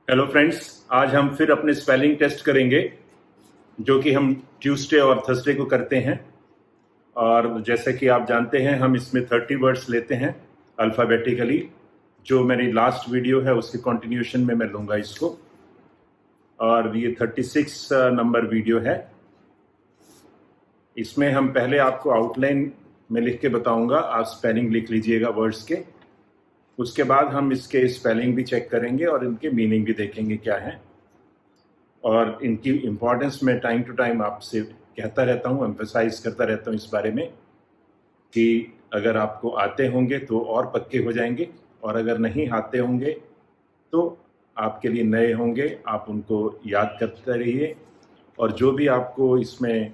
Hello friends, आज हम फिर अपने स्पेलिंग टेस्ट करेंगे जो कि हम ट्यूसडे और थर्सडे को करते हैं। और जैसे कि आप जानते हैं हम इसमें 30 वर्ड्स लेते हैं अल्फ़ाबेटिकली। जो मेरी लास्ट वीडियो है उसके कंटिन्यूशन में मैं लूँगा इसको। और ये 36 नंबर वीडियो है। इसमें हम पहले आपको आउटलाइन में लिख के बताऊंगा, आप स्पेलिंग लिख लीजिएगा वर्ड्स के। उसके बाद हम इसके स्पेलिंग भी चेक करेंगे और इनके मीनिंग भी देखेंगे क्या है। और इनकी इम्पोर्टेंस मैं टाइम टू टाइम आपसे कहता रहता हूँ, एम्फेसाइज करता रहता हूँ इस बारे में कि अगर आपको आते होंगे तो और पक्के हो जाएंगे, और अगर नहीं आते होंगे तो आपके लिए नए होंगे, आप उनको याद करते रहिए। और जो भी आपको इसमें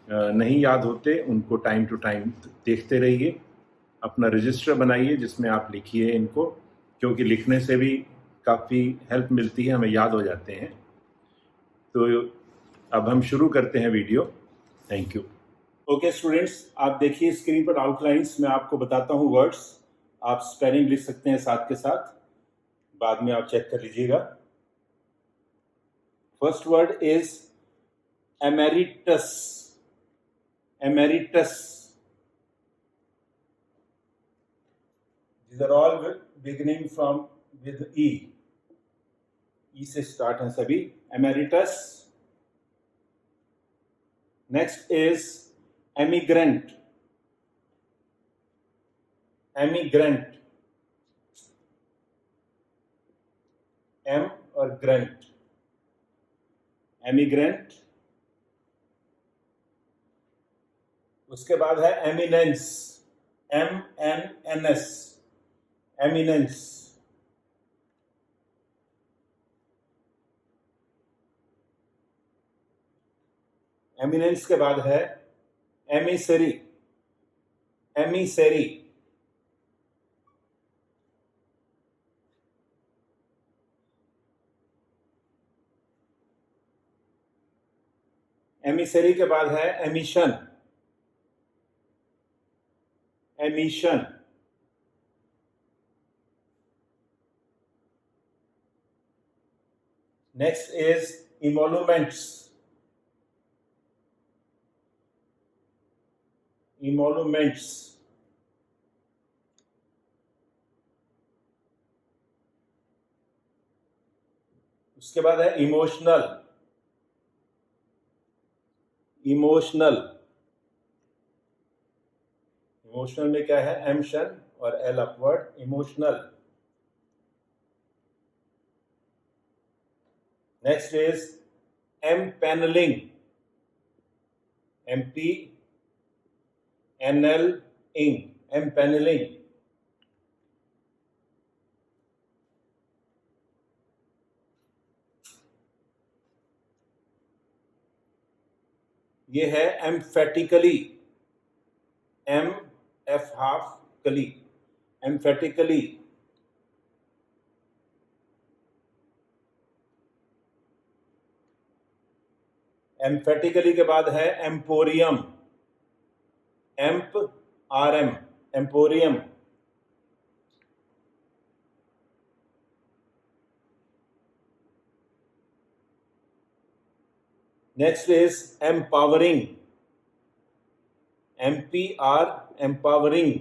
नहीं याद होते उनको टाइम टू टाइम देखते रहिए। अपना रजिस्टर बनाइए जिसमें आप लिखिए इनको, क्योंकि लिखने से भी काफ़ी हेल्प मिलती है, हमें याद हो जाते हैं। तो अब हम शुरू करते हैं video. Thank you. Okay students, आप देखिए स्क्रीन पर आउटलाइंस। मैं आपको बताता हूँ वर्ड्स, आप स्पेलिंग लिख सकते हैं साथ के साथ, बाद में आप चेक कर लीजिएगा। First word is emeritus. Emeritus, these are all beginning from with E से स्टार्ट हैं सभी। Emeritus. Next is emigrant. Emigrant, em और ग्रेंट, एमिग्रेंट। उसके बाद है एमिनेंस, MNNS, एमिनेंस। एमिनेंस के बाद है एमिसरी, एमिसरी। एमिसरी के बाद है emission, emission. Next is emoluments, emoluments. उसके बाद है इमोशनल, इमोशनल। इमोशनल में क्या है, एमशन और L upward, emotional. Next is empanelling, MPNL इंग, एम्पैनलिंग। ये है एम्फेटिकली, MF हाफ कली, एम्फेटिकली। एम्फेटिकली के बाद है emporium, RM, emporium. Next is empowering, MPR, empowering.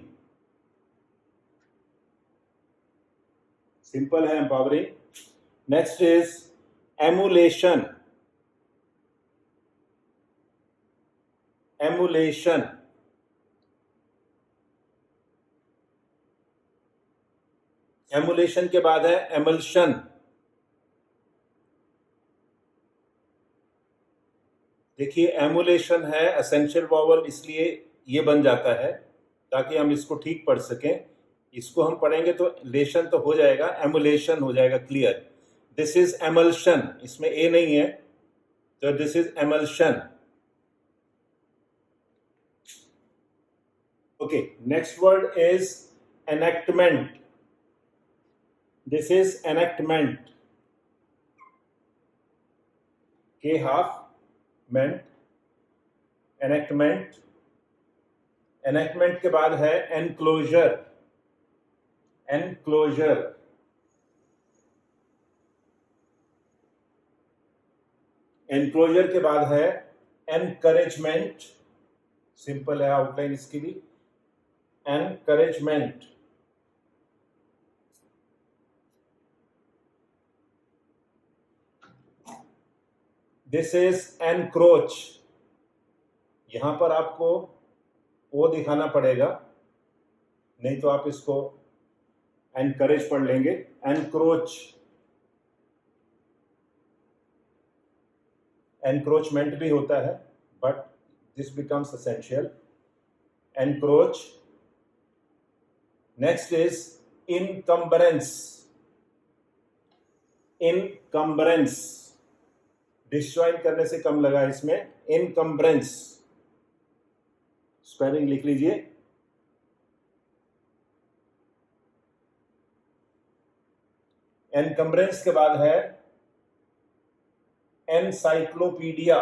Simple है empowering. Next is emulation, emulation. Emulation के बाद है एमल्शन। देखिए एमुलेशन है एसेंशियल वॉवल, इसलिए ये बन जाता है ताकि हम इसको ठीक पढ़ सकें। इसको हम पढ़ेंगे तो लेशन तो हो जाएगा, एमुलेशन हो जाएगा क्लियर। दिस इज एमल्शन, इसमें ए नहीं है तो this is emulsion. Okay, next word is enactment. This is enactment, के हाफ मेंट, एनेक्टमेंट। एनेक्टमेंट के बाद है एनक्लोजर, एनक्लोजर। एनक्लोजर के बाद है एनकरेजमेंट, सिंपल है आउटलाइन इसकी भी, एनकरेजमेंट। दिस इज एनक्रोच, यहां पर आपको वो दिखाना पड़ेगा, नहीं तो आप इसको एनकरेज पढ़ लेंगे। एनक्रोच, एनक्रोचमेंट भी होता है, but this becomes essential. Encroach. Next is encumbrance, encumbrance, disjoin करने से कम लगा इसमें, इनकम्बरेंस, स्पेलिंग लिख लीजिए। एनकम्बरेंस के बाद है एनसाइक्लोपीडिया,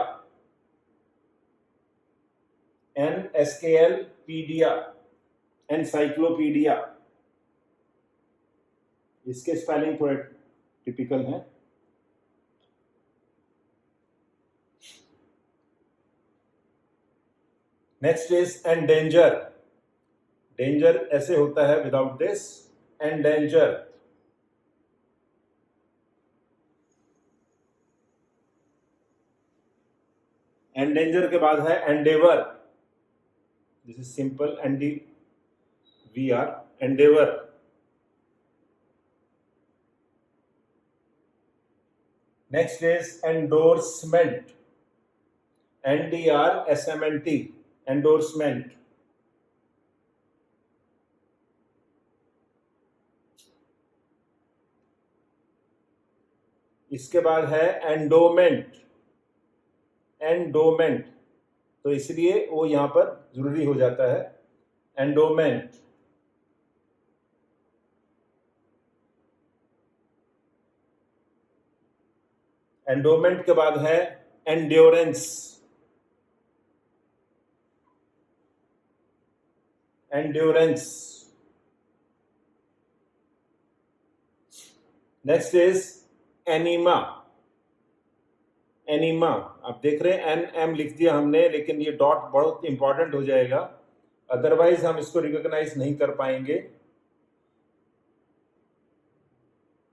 एनएसकेएलपीडिया, एनसाइक्लोपीडिया। इसके स्पेलिंग थोड़े टिपिकल हैं। नेक्स्ट इज एंडेंजर, डेंजर ऐसे होता है विदाउट दिस, एंडेंजर। एंडेंजर के बाद है endeavour, this is simple, NDVR, endeavour. Next is endorsement, NDRSMNT, endorsement. इसके बाद है एंडोमेंट, एंडोमेंट, तो इसलिए वो यहां पर जरूरी हो जाता है, एंडोमेंट। एंडोमेंट के बाद है endurance, endurance. Next is enema, enema. आप देख रहे हैं एन एम लिख दिया हमने, लेकिन ये डॉट बहुत इंपॉर्टेंट हो जाएगा, अदरवाइज हम इसको रिकॉग्नाइज नहीं कर पाएंगे।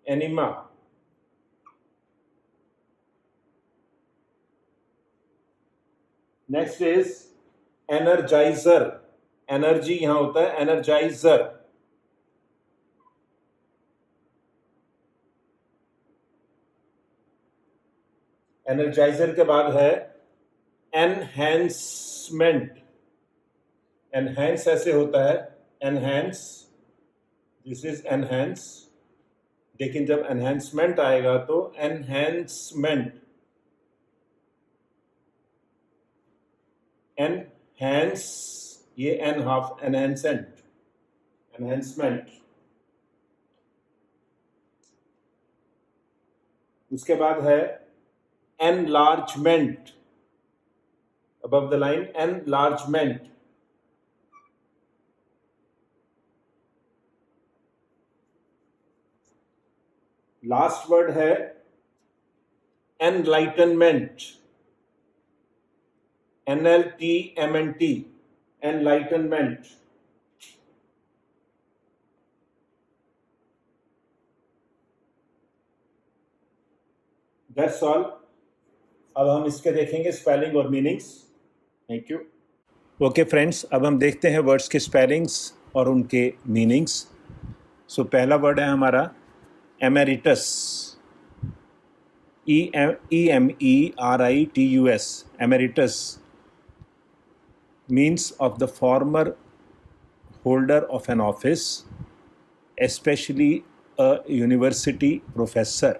Enema. Next is energiser, energy यहां होता है, एनर्जाइजर। एनर्जाइजर के बाद है एनहैंसमेंट, एनहैंस ऐसे होता है, एनहैंस, दिस इज एनहैंस, लेकिन जब एनहैंसमेंट आएगा तो एनहैंसमेंट, एनहैंस, ये एन हाफ, एनहैंसेंट, एनहैंसमेंट। उसके बाद है enlargement, above the line, enlargement। Last word है enlightenment, NLTMNT, enlightenment. That's all. अब हम इसके देखेंगे स्पेलिंग और meanings. Thank you. Okay friends, अब हम देखते हैं वर्ड्स के स्पेलिंग्स और उनके मीनिंग्स। सो पहला वर्ड है हमारा emeritus, EMERITUS, emeritus means of the former holder of an office, especially a university professor,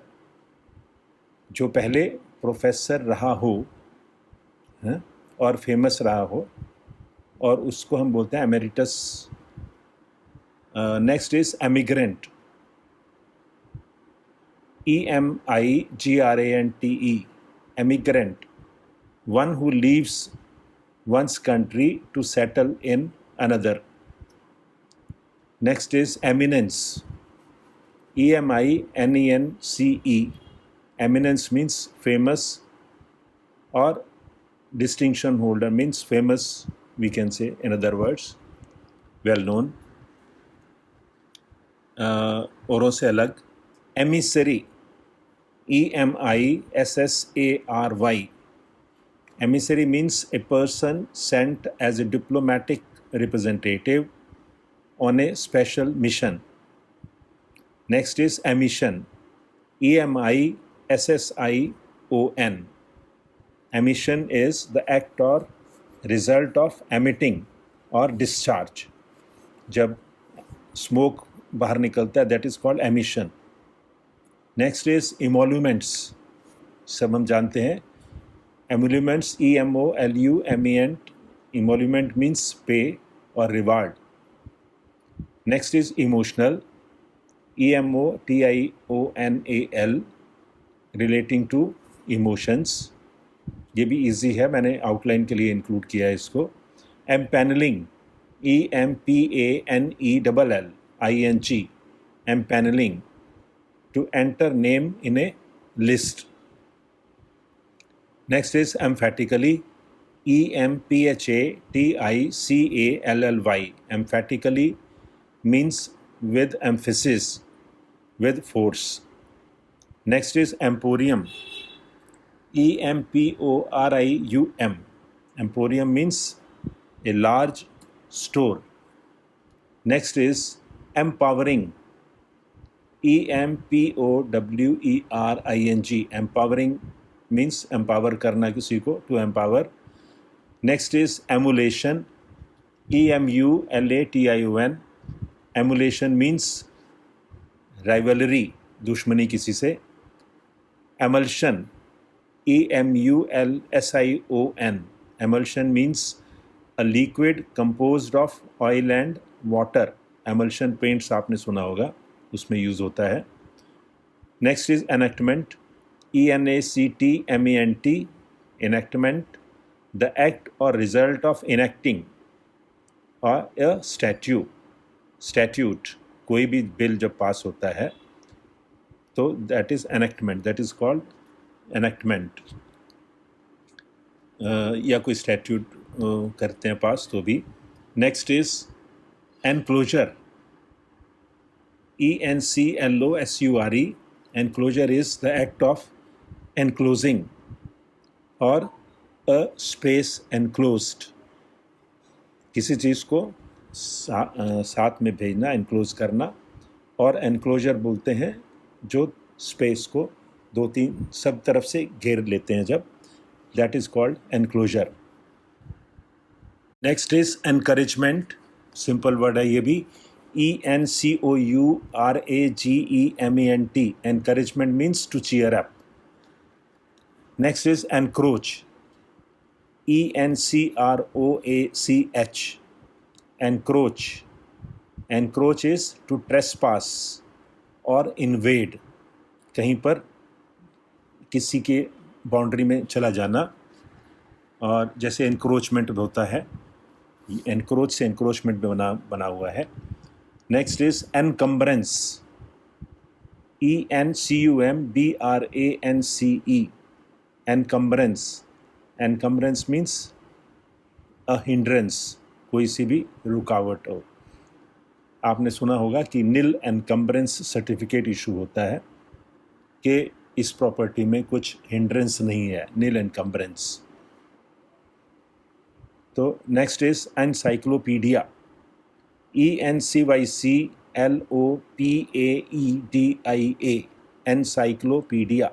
जो पहले प्रोफेसर रहा हो और फेमस रहा हो, और उसको हम बोलते हैं emeritus. Next is emigrant, EMIGRANTE, emigrant, one who leaves one's country to settle in another. Next is eminence, EMINENCE, eminence means famous, और distinction holder means famous, we can say, in other words, well known. औरों से अलग. Emissary, EMISSARY. Emissary means a person sent as a diplomatic representative on a special mission. Next is emission, EMISSION. Emission is the act or result of emitting or discharge. जब smoke बाहर निकलता है, that is called emission. Next is emoluments. सब हम जानते हैं. Emoluments, EMOLUMENT. Emolument means pay or reward. Next is emotional, EMOTIONAL, relating to emotions. ये भी इजी है, मैंने आउटलाइन के लिए इंक्लूड किया है इसको. Empanelling, EMPANELLING, empanelling, to enter name in a list. Next is emphatically, EMPHATICALLY. Emphatically means with emphasis, with force. Next is emporium, EMPORIUM. Emporium means a large store. Next is empowering, EMPOWERING. Empowering means empower करना किसी को, to empower. Next is emulation, EMULATION. Emulation means rivalry, दुश्मनी किसी से. Emulsion, EMULSION. Emulsion means a liquid composed of oil and water. Emulsion paints आपने सुना होगा, उसमें यूज होता है. Next is enactment, ENACTMENT. Enactment, the act or result of enacting or a statute. कोई भी बिल जब पास होता है तो that is enactment, that is called enactment. या कोई statute करते हैं पास तो भी. Next is enclosure, ENCLOSURE. Enclosure is the act of enclosing or a space enclosed. किसी चीज़ को साथ में भेजना, एनक्लोज करना. और एनक्लोजर बोलते हैं जो स्पेस को 2-3 सब तरफ से घेर लेते हैं जब, that is called enclosure. Next is encouragement. Simple word है ये भी, ENCOURAGEMENT. Encouragement means to cheer up. Next is encroach, ENCROACH. Encroach. Encroach is to trespass or invade. कहीं पर किसी के बाउंड्री में चला जाना, और जैसे encroachment होता है, encroach से encroachment बना हुआ है. Next is encumbrance, ENCUMBRANCE. Encumbrance. Encumbrance means a hindrance, कोई सी भी रुकावट हो. आपने सुना होगा कि नील एनकम्बरेंस सर्टिफिकेट इशू होता है कि इस प्रॉपर्टी में कुछ हिंड्रेंस नहीं है, नील एनकम्बरेंस. तो next is encyclopedia, ENCYCLOPAEDIA. Encyclopedia,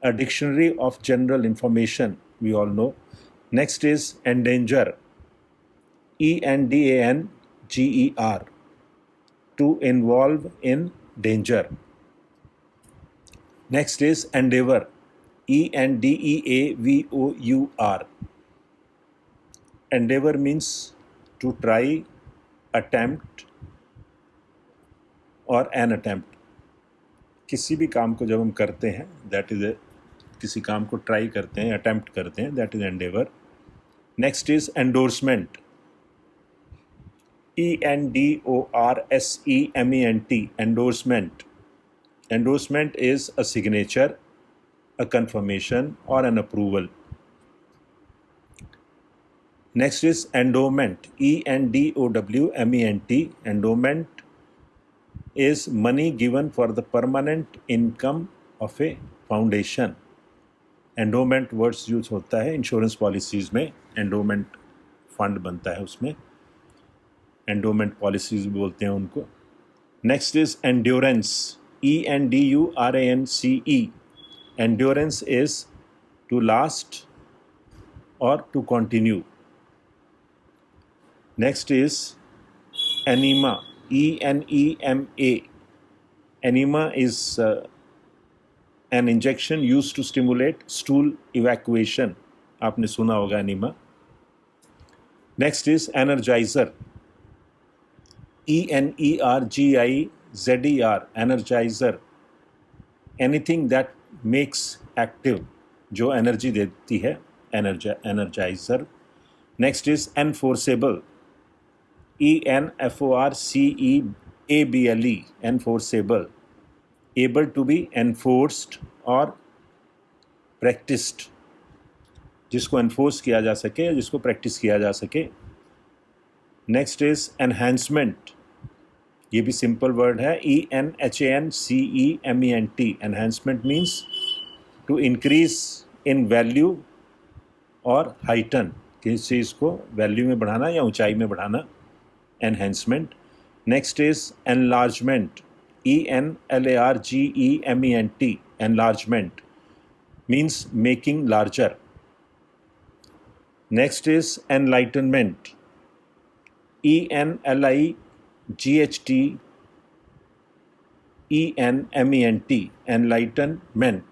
a dictionary of general information, we all know. Next is endanger, ENDANGER. To involve in danger. Next is endeavor, ENDEAVOUR. Endeavor means to try, attempt or an attempt. किसी भी काम को जब हम करते हैं, that is किसी काम को ट्राई करते हैं, अटेम्प्ट करते हैं, that is endeavor. Next is endorsement, ENDORSEMENT. Endorsement. Endorsement is a signature, a confirmation or an approval. Next is endowment. ENDOWMENT. Endowment is money given for the permanent income of a foundation. Endowment words use होता है insurance policies में, endowment fund बनता है उसमें, endowment policies बोलते हैं उनको. Next is endurance. ENDURANCE. Endurance is to last और to continue. Next is enema. ENEMA. Enema is an injection used to stimulate stool evacuation. आपने सुना होगा enema. Next is energizer. ENERGIZER. Energizer. Anything that makes active, जो energy देती है, energizer. Next is enforceable. ENFORCEABLE. Enforceable. Able to be enforced or practiced. जिसको enforce किया जा सके, जिसको प्रैक्टिस किया जा सके. Next is enhancement. ये भी सिंपल वर्ड है. ENHANCEMENT. Enhancement means to increase in value और हाइटन, किसी चीज़ को वैल्यू में बढ़ाना या ऊंचाई में बढ़ाना, enhancement. Next is enlargement. ENLARGEMENT. enlargement means making larger. Next is enlightenment. ENLIGHTENMENT. enlightenment.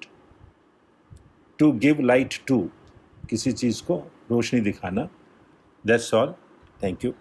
To give light to, किसी चीज़ को रोशनी दिखाना. That's all. Thank you.